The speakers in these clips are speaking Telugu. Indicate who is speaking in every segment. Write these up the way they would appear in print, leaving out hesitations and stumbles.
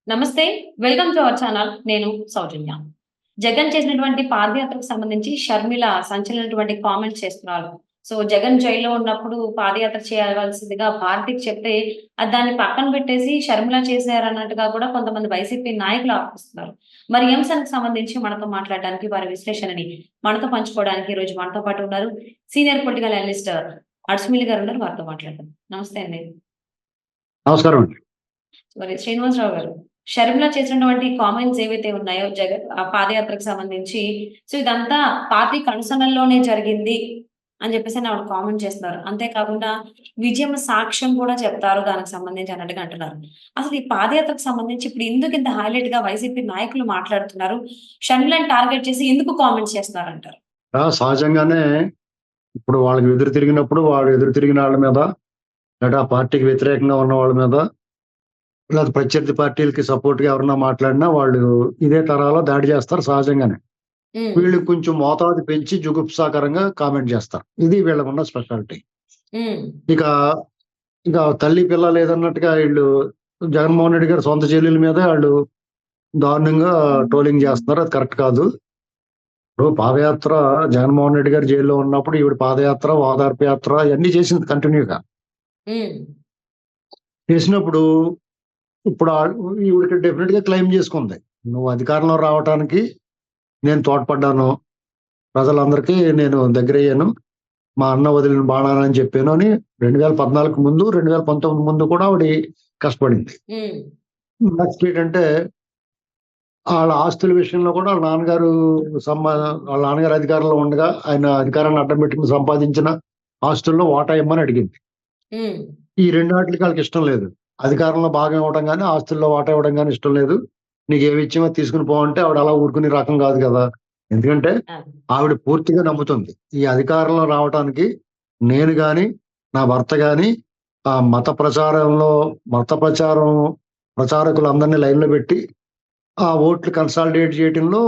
Speaker 1: నమస్తే. Welcome to our channel. నేను సౌజన్య. జగన్ చేసినటువంటి పాదయాత్రకు సంబంధించి షర్మిల సంచలనటువంటి కామెంట్స్ చేస్తున్నారు. జగన్ జైల్‌లో ఉన్నప్పుడు పాదయాత్ర చేయవలసిందిగా భారతికి చెప్తే దాన్ని పక్కన పెట్టేసి షర్మిల చేశారన్నట్టుగా కూడా కొంతమంది వైసీపీ నాయకులు ఆరోపిస్తున్నారు. మరి ఈ అంశానికి సంబంధించి మనతో మాట్లాడడానికి వారి విశ్లేషణని మనతో పంచుకోవడానికి ఈరోజు మనతో పాటు ఉన్నారు. సీనియర్ పొలిటికల్ అనలిస్ట్ అడ్సుమిల్లి గారు ఉన్నారు. వారితో మాట్లాడదాం. నమస్తే అండి.
Speaker 2: నమస్కారం అండి.
Speaker 1: మరి శ్రీనివాసరావు గారు, షర్మిల చేసినటువంటి కామెంట్స్ ఏవైతే ఉన్నాయో పాదయాత్రకు సంబంధించి, ఇదంతా పార్టీ కనుసన్నల్లోనే జరిగింది అని చెప్పేసని ఆవిడ కామెంట్ చేస్తున్నారు. అంతేకాకుండా విజయం సాక్ష్యం కూడా చెప్తారు దానికి సంబంధించి అన్నట్టుగా అంటున్నారు. అసలు ఈ పాదయాత్రకు సంబంధించి ఇప్పుడు ఎందుకు ఇంత హైలైట్‌గా వైసీపీ నాయకులు మాట్లాడుతున్నారు? షర్మిలని టార్గెట్ చేసి ఎందుకు కామెంట్స్ చేస్తున్నారంటారు?
Speaker 2: సహజంగానే ఇప్పుడు వాళ్ళకి ఎదురు తిరిగినప్పుడు వాడు ఎదురు తిరిగిన వాళ్ళ మీద, లేదా ఆ పార్టీకి వ్యతిరేకంగా ఉన్న వాళ్ళ మీద, లేదా ప్రత్యర్థి పార్టీలకి సపోర్ట్‌గా ఎవరన్నా మాట్లాడినా వాళ్ళు ఇదే తరాలో దాడి చేస్తారు సహజంగానే.
Speaker 1: హ్మ్.
Speaker 2: వీళ్ళు కొంచెం మోతాదు పెంచి జుగుప్సాకరంగా కామెంట్ చేస్తారు. ఇది వీళ్ళకున్న స్పెషాలిటీ.
Speaker 1: హ్మ్.
Speaker 2: ఇక ఇక తల్లి పిల్ల లేదన్నట్టుగా ఈళ్ళు జగన్మోహన్ రెడ్డి గారి సొంత చెల్లెల మీద ఆళ్ళు దారుణంగా ట్రోలింగ్ చేస్తున్నారు. అది కరెక్ట్ కాదు. ఇప్పుడు పాదయాత్ర జగన్మోహన్ రెడ్డి గారు జైల్లో ఉన్నప్పుడు ఈవిడ పాదయాత్ర, ఓదార్పు యాత్ర ఇయన్నీ చేసింది కంటిన్యూగా.
Speaker 1: హ్మ్.
Speaker 2: చేసినప్పుడు ఇప్పుడు ఈవిడకి డెఫినిట్‌గా క్లెయిమ్ చేసుకుంది. నువ్వు అధికారంలో రావటానికి నేను తోడ్పడ్డాను. ప్రజలందరికీ నేను దగ్గరయ్యాను. మా అన్న వదిలిన బాణాలని చెప్పాను అని 2014 ముందు, 2019 ముందు కూడా ఆవిడ కష్టపడింది.
Speaker 1: హ్మ్.
Speaker 2: నెక్స్ట్ ఏంటంటే ఆళ్ళ ఆస్తుల విషయంలో కూడా వాళ్ళ నాన్నగారు అధికారంలో ఉండగా ఆయన అధికారాన్ని అడ్డం పెట్టుకొని సంపాదించిన ఆస్తుల్లో వాటా ఇమ్మని అడిగింది.
Speaker 1: హ్మ్.
Speaker 2: ఈ 2 ఆటిలకి ఆళ్ళకిష్టం లేదు. అధికారంలో భాగం ఇవ్వడం గాని, ఆస్తుల్లో వాటా ఇవ్వడం గాని ఇష్టం లేదు. నీకేమి ఇచ్చామో తీసుకొని పో అంటే ఆవిడ అలా ఊరుకునే రకం కాదు కదా! ఎందుకంటే
Speaker 1: ఆ!
Speaker 2: ఆవిడ పూర్తిగా నమ్ముతుంది. ఈ అధికారంలో రావటానికి నేను గాని, నా భర్త గాని మత ప్రచారకులందరిని లైన్‌లో పెట్టి ఆ ఓట్లు కన్సాలిడేట్ చేయటంలో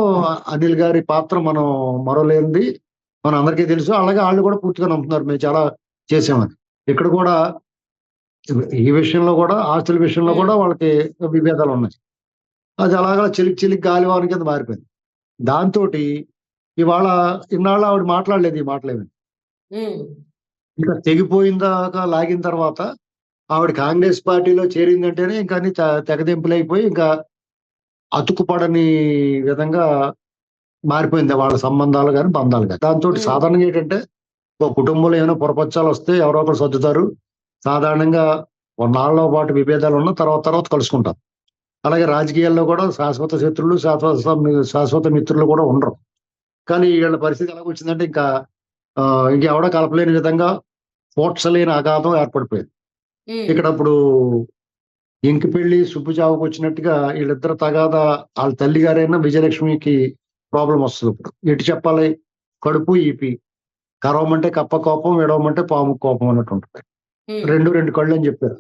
Speaker 2: అనిల్ గారి పాత్ర మరోలేనిది మనందరికీ తెలుసు. అలాగే ఆళ్ళు కూడా పూర్తిగా నమ్ముతున్నారు. మేము చాలా చేసామని. ఇక్కడ కూడా ఈ విషయంలో కూడా ఆస్తుల విషయంలో
Speaker 1: హ్మ్.
Speaker 2: కూడా వాళ్ళకి విభేదాలున్నాయి. అది అలాగా చిలికి చిలికి గాలివాన కింద మారిపోయింది. దాంతోటి ఇవాళ ఇన్నాళ్ళు ఆవిడ మాట్లాడలేదు ఈ మాటలేమి.
Speaker 1: హ్మ్.
Speaker 2: ఇంకా తెగిపోయిందాకా లాగిన తర్వాత ఆవిడ కాంగ్రెస్ పార్టీలో చేరిందంటేనే ఇంక అన్ని తెగదెంపులైపోయి ఇంకా అతుకుపడని విధంగా మారిపోయింది వాళ్ళ సంబంధాలు గాని, బంధాలు గాని. దాంతోటి
Speaker 1: హ్మ్.
Speaker 2: సాధారణంగా ఏంటంటే ఒక కుటుంబంలో ఏమైనా పొరపచ్చాలొస్తే ఎవరో ఒకరు సర్దుతారు. సాధారణంగా కొన్నాళ్ళ పాటు విభేదాలున్న తర్వాత తర్వాత కలుసుకుంటారు. అలాగే రాజకీయాల్లో కూడా శాశ్వత శత్రువులు, శాశ్వత మిత్రులు కూడా ఉండరు. కానీ ఈళ్ళ పరిస్థితి ఎలాగొచ్చిందంటే ఇంకెవడో కలపలేని విధంగా పూడ్చలేని అగాధం ఏర్పడిపోయింది.
Speaker 1: హ్మ్.
Speaker 2: ఇక్కడప్పుడు ఇంకి పెళ్లి సుబ్బు చావుకొచ్చినట్టుగా ఈళ్ళిద్దరి తగాదా ఆళ్ళ తల్లిగారైన విజయలక్ష్మికి ప్రాబ్లమొస్తదిప్పుడు. ఎటు చెప్పాలి? కడుపు, ఈపి. కరవమంటే కప్ప కోపం, విడవమంటే పాము కోపం అన్నట్టుంటది.
Speaker 1: హ్మ్.
Speaker 2: 2 కళ్ళని జెప్పారు.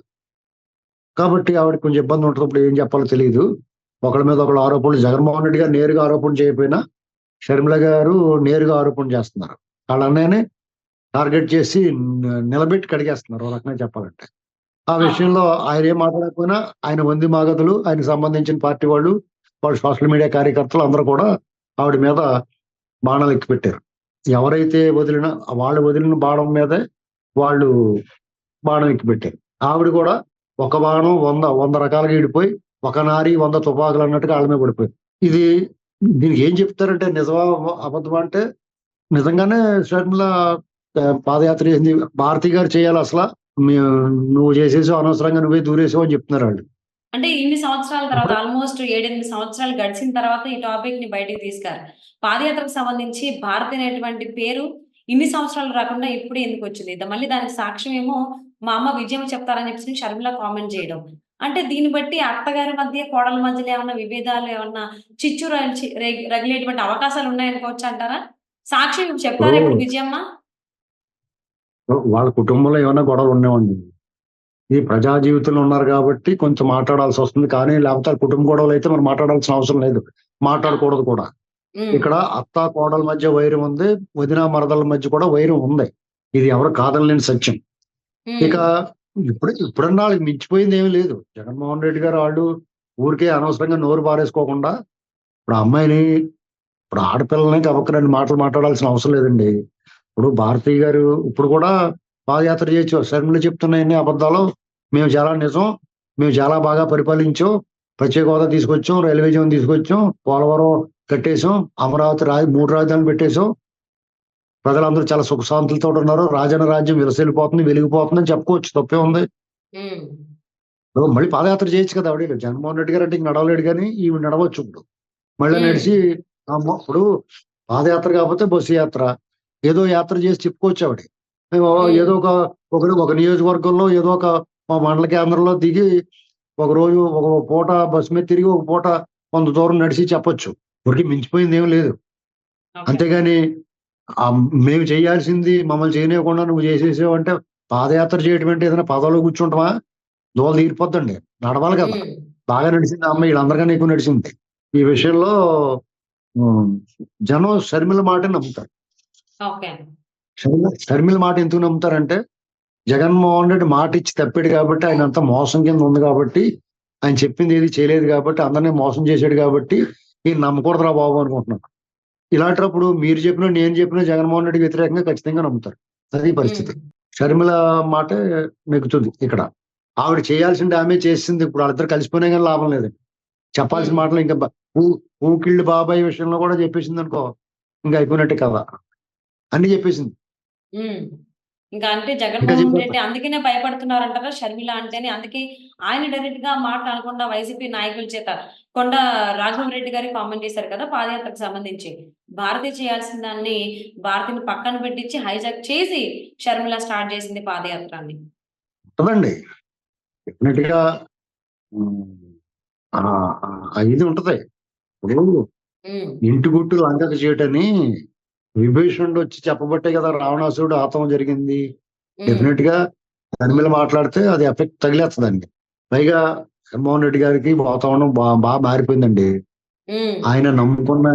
Speaker 2: కాబట్టి ఆవిడకి కొంచెం ఇబ్బందుంటది. ఇప్పుడు ఏం జెప్పాలో తెలీదు. ఒకళ్ళ మీద ఒకళ్ళు ఆరోపణలు జగన్మోహన్ రెడ్డి గారు నేరుగా ఆరోపణ చేయకపోయినా, షర్మిల గారు నేరుగా ఆరోపణ చేస్తున్నారు. ఆళ్ళ అన్నయ్యని టార్గెట్ చేసి నిలబెట్టి కడిగేస్తున్నారు. ఓ రకంగా చెప్పాలంటే. ఆ
Speaker 1: ఆ!
Speaker 2: విషయంలో ఆయనేం మాట్లాడకపోయినా ఆయన వంది మాగదులు, ఆయనకు సంబంధించిన పార్టీ వాళ్ళు సోషల్ మీడియా కార్యకర్తలు అందరూ కూడా ఆవిడ మీద బాణాలు ఎక్కుపెట్టారు. ఎవరైతే వాళ్ళు వదిలిన బాణం మీదే వాళ్ళు బాణం ఎక్కుపెట్టారు. ఆవిడ కూడా ఒక బాణం 100 రకాలుగా ఈడిపోయి, ఒక నారి 100 తుపాకులన్నట్టుగా ఆళ్ళ మీద పడిపోయింది. ఇది దీనికి ఏం చెప్తారంటే నిజమా? అబద్ధమా? అంటే నిజంగానే షర్మిల పాదయాత్ర ఏంది భారతి గారు చేయాలసల. మేము నువ్వు చేసేసావు అనవసరంగా నువ్వే దూరేసావు అని చెప్తున్నారాళ్ళు.
Speaker 1: అంటే ఇన్ని సంవత్సరాల తర్వాత
Speaker 2: ఇప్పుడు
Speaker 1: ఆల్‌మోస్ట్ 7, 8 సంవత్సరాలు గడిచిన తర్వాత ఈ టాపిక్‌ని బయటికి తీశారు. పాదయాత్రకు సంబంధించి భారతి అనేటువంటి పేరు ఇన్ని సంవత్సరాలు రాకుండా ఇప్పుడే ఎందుకొచ్చింది? మళ్ళీ దానికి సాక్ష్యమేమో మా అమ్మ విజయం చెప్తారని చెప్పేసి షర్మిల కామెంట్ చేయడం. అంటే దీన్ని బట్టి అత్తగారి మధ్య, కోడల మధ్యలో ఏమన్నా విభేదాలు ఏమన్నా చిచ్చు రగిల్చి రగిలేటువంటి అవకాశాలు ఉన్నాయనుకోవచ్చంటారా? సాక్ష్యం చెప్తారా ఇప్పుడు
Speaker 2: ఇప్పుడు
Speaker 1: విజయమ్మ?
Speaker 2: వాళ్ళ కుటుంబంలో ఏమన్నా గొడవలు ఉండేవండి. ఈ ప్రజా జీవితంలో ఉన్నారు కాబట్టి కొంచెం మాట్లాడాల్సొస్తుంది. కానీ లేకపోతే ఆ కుటుంబ గొడవలైతే మనం మాట్లాడాల్సిన అవసరం లేదు.
Speaker 1: ఆ!
Speaker 2: మాట్లాడకూడదు కూడా.
Speaker 1: హ్మ్.
Speaker 2: ఇక్కడ అత్త, కోడల మధ్య వైరం ఉంది. వదిన, మరదల మధ్య కూడా వైరం ఉంది. ఇది ఎవరు కాదనలేని సత్యం.
Speaker 1: హ్మ్.
Speaker 2: ఇక ఇప్పుడన్నా ఆళ్ళకి మించిపోయిందేమీ లేదు. జగన్మోహన్ రెడ్డి గారు ఆళ్ళు ఊరికే అనవసరంగా నోరు పారేసుకోకుండా ఇప్పుడు ఆ అమ్మాయిని ఇప్పుడు ఆడపిల్లల్ని గబుక్క 2 మాటలు మాట్లాడాల్సిన అవసరం లేదండి. ఇప్పుడు భారతి గారు ఇప్పుడు కూడా పాదయాత్ర చేయొచ్చు. షర్మిల చెప్తున్నయన్ని అబద్ధాలు. మేము చాలా నిజం. మేము చాలా బాగా పరిపాలించాం. ప్రత్యేక హోదా తీసుకొచ్చాం. రైల్వే జోన్ తీసుకొచ్చాం. పోలవరం కట్టేసాం. అమరావతి 3 రాజధానులు పెట్టేసాం. ప్రజలందరూ చాలా సుఖశాంతులతోటి ఉన్నారు. రాజన్న రాజ్యం విలసిల్లిపోతుంది, వెలిగిపోతుందని చెప్పుకోవచ్చు. తప్పేముంది?
Speaker 1: హ్మ్.
Speaker 2: ఇప్పుడు మళ్ళీ పాదయాత్ర చేయొచ్చు కదా! ఆవిడ. జగన్మోహన్ రెడ్డి గారు అంటే ఇంక నడవలేడు గానీ, ఈవిడ నడవచ్చు ఇప్పుడు. మళ్ళా
Speaker 1: హ్మ్.
Speaker 2: నడిసి ఇప్పుడు పాదయాత్ర కాకపోతే బస్సు యాత్ర. ఏదో యాత్ర చేసి చెప్పుకోవచ్చు ఆవిడ.
Speaker 1: హ్మ్.
Speaker 2: ఏదో ఒక నియోజకవర్గంలో ఏదో ఒక మండల కేంద్రంలో దిగి ఒకరోజు ఒక పూట బస్సు మీద తిరిగి, ఒక పూట కొంత దూరం నడిసి చెప్పొచ్చు. ఊరికే మించిపోయిందేమి లేదు.
Speaker 1: ఓకే.
Speaker 2: అంతేగాని మేము చేయాల్సింది మమ్మల్ని చేయనివ్వకుండా నువ్వు చేసేసావంటే పాదయాత్ర చేయడం అంటే ఏదైనా పదవిలో కూర్చుంటామా? దూల తీరిపోద్దండి. నడవాలి కదా!
Speaker 1: హ్మ్.
Speaker 2: బాగా నడిసింది ఆ అమ్మాయి. ఈళ్ళందరికన్నా ఎక్కువ నడిసింది. ఈ విషయంలో హ్మ్. జనం షర్మిల మాటే నమ్ముతారు.
Speaker 1: ఓకే.
Speaker 2: షర్మిల మాట ఎందుకు నమ్ముతారంటే, జగన్మోహన్ రెడ్డి మాటిచ్చి తప్పాడు కాబట్టి, ఆయనంతా మోసం కింద ఉంది కాబట్టి, ఆయన చెప్పింది ఏది చేయలేదు కాబట్టి, అందరిని మోసం చేశాడు కాబట్టి, ఈయన నమ్మకూడదురా బాబు అనుకుంటున్నారు. ఇలాంటప్పుడు మీరు చెప్పినా, నేను చెప్పినా జగన్మోహన్ రెడ్డికి వ్యతిరేకంగా ఖచ్చితంగా నమ్ముతారు. అది
Speaker 1: హ్మ్.
Speaker 2: పరిస్థితి. షర్మిల మాటే నెగ్గుతుంది ఇక్కడ. ఆవిడ చేయాల్సింది ఆమె చేసేసింది. ఇప్పుడు వాళ్ళిద్దరు కలిసిపోయినా గాని లాభం లేదండి. చెప్పాల్సిన
Speaker 1: హ్మ్.
Speaker 2: మాటలు ఇంకా ఊ ఊకిళ్ళు బాబాయ్ విషయంలో కూడా చెప్పేసిందనుకో, ఇంక అయిపోయినట్టే కథ. అన్నీ చెప్పేసింది.
Speaker 1: హ్మ్. ఇంకా అంటే
Speaker 2: ఇంకా
Speaker 1: జగన్మోహన్
Speaker 2: చెప్పేత్తా.
Speaker 1: రెడ్డి అందుకనే భయపడుతున్నారంటారా? షర్మిల అంటేనే అందుకే ఆయన డైరెక్ట్‌గా మాట అనకుండా వైసీపీ నాయకుల చేత కొండా రాఘవరెడ్డి గారే కామెంట్ చేశారు కదా! పాదయాత్రకు సంబంధించి. భారతి చేయాల్సిన దాన్ని భారతిని పక్కన పెట్టించి హైజాక్ చేసి షర్మిల స్టార్ట్ చేసింది పాదయాత్ర అని.
Speaker 2: ఉంటదండి. డెఫినెట్‌గా హ్మ్. ఇది ఉంటది. ఇప్పుడు
Speaker 1: హ్మ్.
Speaker 2: ఇంటి గుట్టు లంకకు చేటని విభీషణుడొచ్చి చెప్పబట్టే కదా రావణాసురుడు హతం జరిగింది.
Speaker 1: హ్మ్.
Speaker 2: డెఫినెట్‌గా దాని మీద మాట్లాడితే అది ఎఫెక్ట్ తగిలేస్తదండి. పైగా జగన్మోహన్ రెడ్డి గారికి వాతావరణం మారిపోయిందండి.
Speaker 1: హ్మ్.
Speaker 2: ఆయన నమ్ముకున్న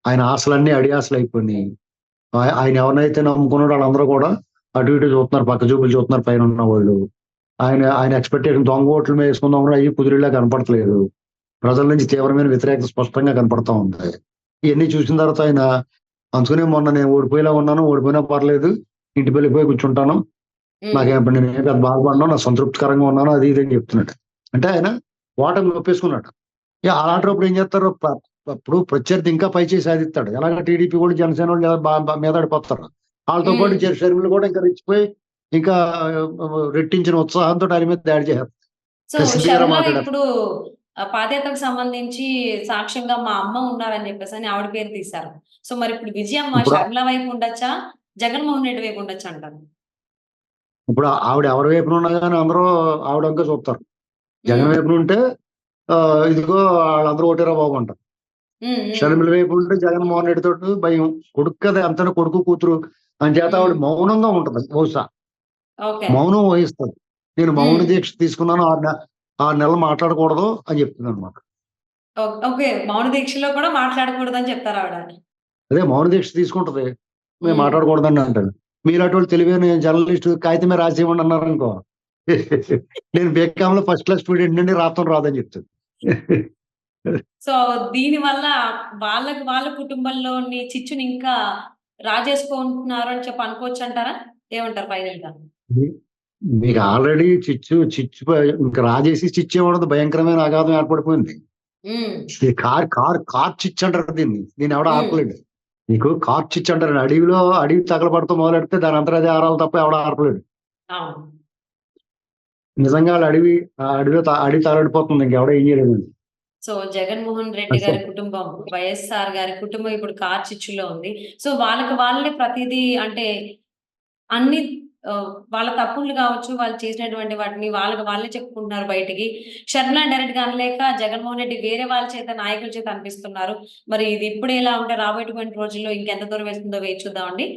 Speaker 2: ఆయన ఆశలన్నీ అడియాసలయిపోయినియి. ఆయన ఎవరినైతే నమ్ముకున్నాడో ఆళ్ళందరూ కూడా అటు ఇటు చూస్తున్నారు. పక్క చూపులు చూస్తున్నారు పైనున్నవాళ్ళు. ఆయన ఎక్స్‌పెక్టేషన్ దొంగ ఓట్ల మీద ఏసుకుందాం కూడా అయ్యి కుదిరేలా కనపడట్లేదు. ప్రజల నుంచి తీవ్రమైన వ్యతిరేకత స్పష్టంగా కనపడతా ఉంది. ఇయన్నీ చూసిన తర్వాత ఆయన అందుకనే మొన్న నేను ఓడిపోయేలా ఉన్నాను. ఓడిపోయినా పర్లేదు. ఇంటికి వెళ్ళిపోయి కూర్చుంటాను.
Speaker 1: హ్మ్.
Speaker 2: నేనేం పెద్ద బాధపడను. నాకు సంతృప్తికరంగా ఉన్నాను. అది ఇది అని చెప్తున్నాడు. అంటే ఆయన ఓటమిని ఒప్పేసుకున్నాడు.
Speaker 1: అవును.
Speaker 2: అలాంటప్పుడు ఏం చేస్తారు? ఇప్పుడు ప్రత్యర్థి ఇంకా పై చేయి సాధిస్తాడు. ఎలాగ టీడీపీ వోళ్ళు, జనసేన వోళ్ళు మీదడిపోతారు. ఆళ్ళతో పాటు
Speaker 1: హ్మ్.
Speaker 2: షర్మిల కూడా ఇంకా రెచ్చిపోయి ఇంకా రెట్టించిన ఉత్సాహంతోటి ఆయన మీద దాడి చేసేస్తారు.
Speaker 1: సో,
Speaker 2: కసిదీరా
Speaker 1: షర్మిల
Speaker 2: మాట్లాడారు.
Speaker 1: ఇప్పుడు పాదయాత్రకు సంబంధించి సాక్ష్యంగా మా అమ్మ ఉన్నారని జెప్పేసని ఆవిడ పేరు తీశారు. సో, మరిప్పుడు విజయం
Speaker 2: ఇప్పుడు
Speaker 1: షర్మిల వైపు ఉండొచ్చా? జగన్‌మోహన్ రెడ్డి వైపు ఉండొచ్చంటారా?
Speaker 2: ఇప్పుడు ఆవిడ ఎవరి వైపున ఉన్నా గాని అందరూ ఆవిడ వంకే చూస్తారు. జగన్
Speaker 1: హ్మ్.
Speaker 2: వైపున ఉంటే ఇదిగో ఆళ్ళందరూ ఓటేరా బాబు అంటారు.
Speaker 1: హ్మ్. హ్మ్.
Speaker 2: షర్మిల వైపు ఉంటే జగన్మోహన్ రెడ్డి తోటి భయం. కొడుకు కదా! ఎంతైనా కొడుకు, కూతురు అంచేత ఆవిడ
Speaker 1: హ్మ్.
Speaker 2: మౌనంగా ఉంటది బహుశా.
Speaker 1: ఓకే.
Speaker 2: మౌనం వహిస్తది. నేను మౌన
Speaker 1: హ్మ్.
Speaker 2: దీక్ష తీసుకున్నాను. 6 నెలలు మాట్లాడకూడదు అని చెప్తుందనమాట.
Speaker 1: ఓకే. మౌన దీక్షలో కూడా మాట్లాడకూడదని చెప్తారావిడ.
Speaker 2: అదే మౌన దీక్ష తీసుకుంటది. మేము
Speaker 1: హ్మ్.
Speaker 2: మాట్లాడకూడదని అంటాను. మీలాటోళ్ళు తెలివైన జర్నలిస్టు కాగితం మీద రాసేయమని అన్నారనుకో, నేను బీకామ్‌లో ఫస్ట్ క్లాస్ స్టూడెంట్‌నండి రాత్రం రాదని చెప్తది.
Speaker 1: సో, దీనివల్ల వాళ్ళ కుటుంబంలోని చిచ్చుని ఇంకా రాజేసుకుంటున్నారు అని చెప్పి అనుకోవచ్చంటారా? ఏమంటారు ఫైనల్‌గా?
Speaker 2: మీ మీకు ఆల్రెడీ చిచ్చు ఇంక రాజేసి చిచ్చేమన్నది భయంకరమైన అగాధం ఏర్పడిపోయింది.
Speaker 1: హ్మ్.
Speaker 2: ఈ కార్ చిచ్చు అంటారు దీన్ని. దీన్నెవడు
Speaker 1: హ్మ్.
Speaker 2: ఆర్పలేడు. నీకు కార్ చిచ్చు అంటారండి. అడవి తగలబడతా మొదలెడితే దానంతట అదే ఆరాలి తప్ప ఎవడు ఆర్పలేడు.
Speaker 1: అవును.
Speaker 2: నిజంగా అడవి తగలడిపోతుంది. ఇంకెవడు ఏం చేయలేడండి.
Speaker 1: సో, జగన్‌మోహన్ రెడ్డి
Speaker 2: అసలు
Speaker 1: గారి కుటుంబం, వైఎస్ఆర్ గారి కుటుంబం ఇప్పుడు కార్చిచ్చులో ఉంది. సో, వాళ్ళకి వాళ్ళే ప్రతీదీ అంటే అన్ని వాళ్ళ తప్పులు గావచ్చు, వాళ్ళు చేసినటువంటి వాటిని వాళ్ళకి వాళ్ళే చెప్పుకుంటున్నారు బయటికి. షర్మిల డైరెక్ట్‌గా అనలేక జగన్‌మోహన్ రెడ్డి వేరే వాళ్ళ చేత నాయకుల చేత అనిపిస్తున్నారు. మరి ఇది ఇప్పుడే ఇలా ఉంటే రాబోయేటువంటి రోజుల్లో ఇంకెంత దూరం వెళ్తుందో వేచి చూద్దామండి.